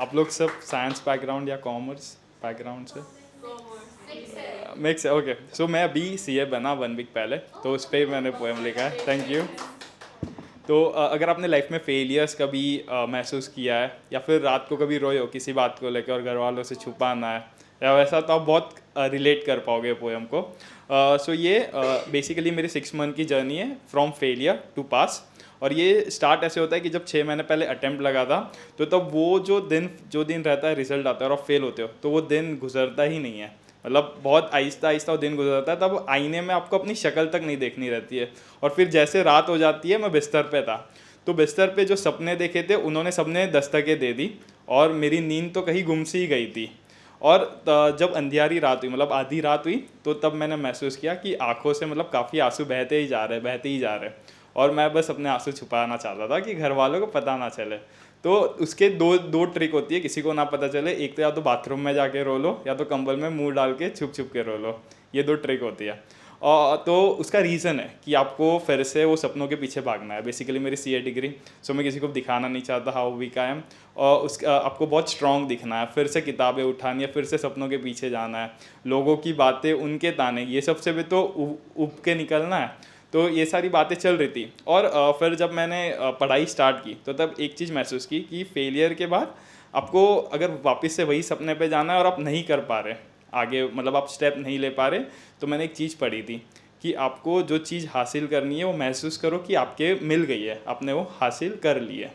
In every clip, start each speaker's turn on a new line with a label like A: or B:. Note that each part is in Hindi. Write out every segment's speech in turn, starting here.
A: आप लोग सब साइंस बैकग्राउंड या कॉमर्स बैकग्राउंड से? मिक्स है, ओके। सो मैं अभी सीए बना 1 वीक पहले, तो उस पर ही मैंने पोएम लिखा है। Thank you. तो अगर आपने लाइफ में फेलियर्स कभी महसूस किया है, या फिर रात को कभी रोए हो किसी बात को लेकर और घर वालों से छुपाना है या वैसा, तो आप बहुत रिलेट कर पाओगे पोएम को। सो ये बेसिकली मेरी 6 मंथ की जर्नी है फ्रॉम फेलियर टू पास। और ये स्टार्ट ऐसे होता है कि जब 6 महीने पहले अटेम्प्ट लगा था, तो तब वो जो दिन रहता है, रिजल्ट आता है और आप फेल होते हो, तो वो दिन गुजरता ही नहीं है। मतलब बहुत आहिस्ता आहिस्ता वो दिन गुजरता है, तब आईने में आपको अपनी शक्ल तक नहीं देखनी रहती है। और फिर जैसे रात हो जाती है, मैं बिस्तर पे था, तो बिस्तर पे जो सपने देखे थे उन्होंने सबने दस्तकें दे दी, और मेरी नींद तो कहीं गुम सी ही गई थी। और जब अंधियारी रात हुई, मतलब आधी रात हुई, तो तब मैंने महसूस किया कि आंखों से मतलब काफ़ी आंसू बहते ही जा रहे, बहते ही जा रहे। और मैं बस अपने आंसू छुपाना चाहता था कि घर वालों को पता ना चले। तो उसके दो दो ट्रिक होती है किसी को ना पता चले। एक तो या तो बाथरूम में जाके रो लो, या तो कंबल में मुंह डाल के छुप छुप के रो लो। ये दो ट्रिक होती है। और तो उसका रीज़न है कि आपको फिर से वो सपनों के पीछे भागना है। बेसिकली मेरी सीए डिग्री, सो मैं किसी को दिखाना नहीं चाहता हाउ वीक आई एम। और उसका आपको बहुत स्ट्रांग दिखना है, फिर से किताबें उठानी है, फिर से सपनों के पीछे जाना है, लोगों की बातें, उनके ताने, ये सबसे भी तो उब के निकलना है। तो ये सारी बातें चल रही थी। और फिर जब मैंने पढ़ाई स्टार्ट की, तो तब एक चीज़ महसूस की कि फेलियर के बाद आपको अगर वापस से वही सपने पे जाना है और आप नहीं कर पा रहे आगे, मतलब आप स्टेप नहीं ले पा रहे, तो मैंने एक चीज़ पढ़ी थी कि आपको जो चीज़ हासिल करनी है वो महसूस करो कि आपके मिल गई है, आपने वो हासिल कर ली है,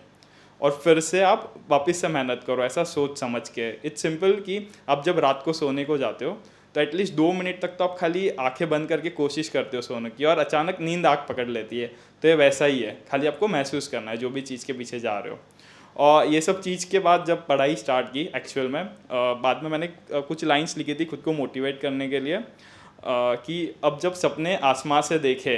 A: और फिर से आप वापस से मेहनत करो, ऐसा सोच समझ के। इट्स सिंपल कि आप जब रात को सोने को जाते हो, तो एटलीस्ट 2 मिनट तक तो आप खाली आंखें बंद करके कोशिश करते हो सोने की, और अचानक नींद आँख पकड़ लेती है। तो ये वैसा ही है, खाली आपको महसूस करना है जो भी चीज़ के पीछे जा रहे हो। और ये सब चीज़ के बाद जब पढ़ाई स्टार्ट की एक्चुअल में, बाद में मैंने कुछ लाइंस लिखी थी खुद को मोटिवेट करने के लिए, कि अब जब सपने आसमां से देखे,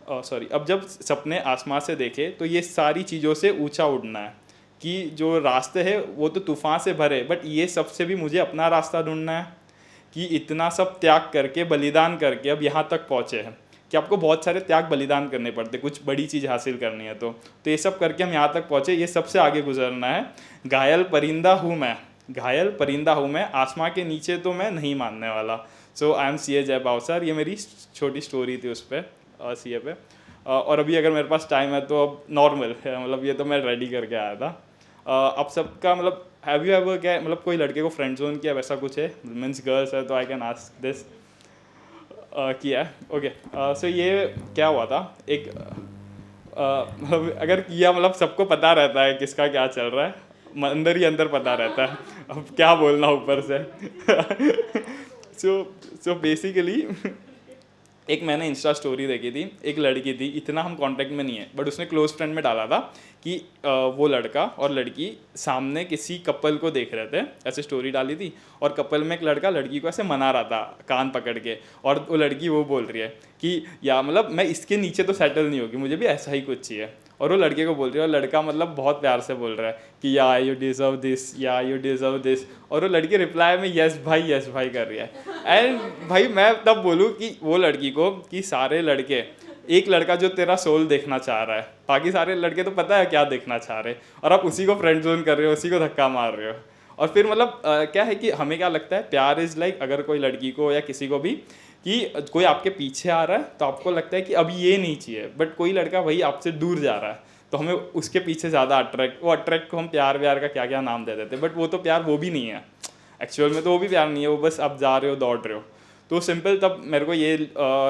A: अब जब सपने आसमां से देखे, तो ये सारी चीज़ों से ऊंचा उड़ना है। कि जो रास्ते हैं वो तो तूफान से भरे, बट ये सबसे भी मुझे अपना रास्ता ढूंढना है। कि इतना सब त्याग करके, बलिदान करके अब यहाँ तक पहुँचे हैं, कि आपको बहुत सारे त्याग बलिदान करने पड़ते, कुछ बड़ी चीज़ हासिल करनी है तो ये सब करके हम यहाँ तक पहुँचे, ये सबसे आगे गुजरना है। घायल परिंदा हूँ मैं, घायल परिंदा हूँ मैं, आसमां के नीचे तो मैं नहीं मानने वाला। सो आई एम सीए जय भावसर। ये मेरी छोटी स्टोरी थी उस पर, सीए पे। और अभी अगर मेरे पास टाइम है तो अब नॉर्मल है, मतलब ये तो मैं रेडी करके आया था। अब सबका मतलब, हैव यू एवर, क्या मतलब कोई लड़के को फ्रेंड जोन किया, वैसा कुछ है? मीन्स गर्ल्स है तो आई कैन आस्क दिस। किया है, ओके। सो ये क्या हुआ था, एक मतलब अगर किया, मतलब सबको पता रहता है किसका क्या चल रहा है, अंदर ही अंदर पता रहता है, अब क्या बोलना ऊपर से। सो सो बेसिकली एक मैंने इंस्टा स्टोरी देखी थी, एक लड़की थी, इतना हम कांटेक्ट में नहीं है, बट उसने क्लोज फ्रेंड में डाला था कि वो लड़का और लड़की सामने किसी कपल को देख रहे थे, ऐसे स्टोरी डाली थी। और कपल में एक लड़का लड़की को ऐसे मना रहा था कान पकड़ के, और वो लड़की वो बोल रही है कि या मतलब मैं इसके नीचे तो सेटल नहीं होगी, मुझे भी ऐसा ही कुछ चाहिए। और वो लड़के को बोल रही है, और लड़का मतलब बहुत प्यार से बोल रहा है कि या यू डिज़र्व दिस, या यू डिज़र्व दिस। और वो लड़की रिप्लाई में यस भाई कर रही है। एंड भाई मैं तब बोलूँ कि वो लड़की को कि सारे लड़के, एक लड़का जो तेरा सोल देखना चाह रहा है, बाकी सारे लड़के तो पता है क्या देखना चाह रहे हैं, और आप उसी को फ्रेंड जोन कर रहे हो, उसी को धक्का मार रहे हो। और फिर मतलब क्या है कि हमें क्या लगता है, प्यार इज़ लाइक, अगर कोई लड़की को या किसी को भी कि कोई आपके पीछे आ रहा है तो आपको लगता है कि अब ये नहीं चाहिए, बट कोई लड़का वही आपसे दूर जा रहा है, तो हमें उसके पीछे ज़्यादा अट्रैक्ट, वो अट्रैक्ट को हम प्यार व्यार का क्या क्या नाम दे देते हैं, बट वो तो प्यार वो भी नहीं है। एक्चुअल में तो वो भी प्यार नहीं है, वो बस आप जा रहे हो, दौड़ रहे हो। तो सिंपल तब मेरे को ये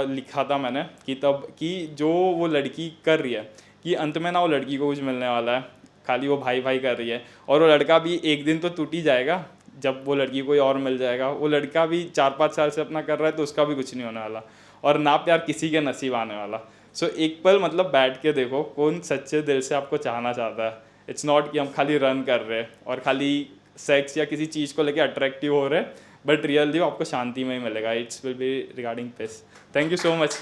A: लिखा था मैंने कि तब कि जो वो लड़की कर रही है, कि अंत में ना वो लड़की को कुछ मिलने वाला है, खाली वो भाई भाई कर रही है। और वो लड़का भी एक दिन तो टूट ही जाएगा, जब वो लड़की कोई और मिल जाएगा। वो लड़का भी 4-5 साल से अपना कर रहा है, तो उसका भी कुछ नहीं होने वाला, और ना प्यार किसी के नसीब आने वाला। सो एक पल मतलब बैठ के देखो, कौन सच्चे दिल से आपको चाहना चाहता है। इट्स नॉट कि हम खाली रन कर रहे हैं और खाली सेक्स या किसी चीज़ को लेके अट्रैक्टिव हो रहे हैं, बट रियली आपको शांति में ही मिलेगा। It's will be regarding this. Thank you so much.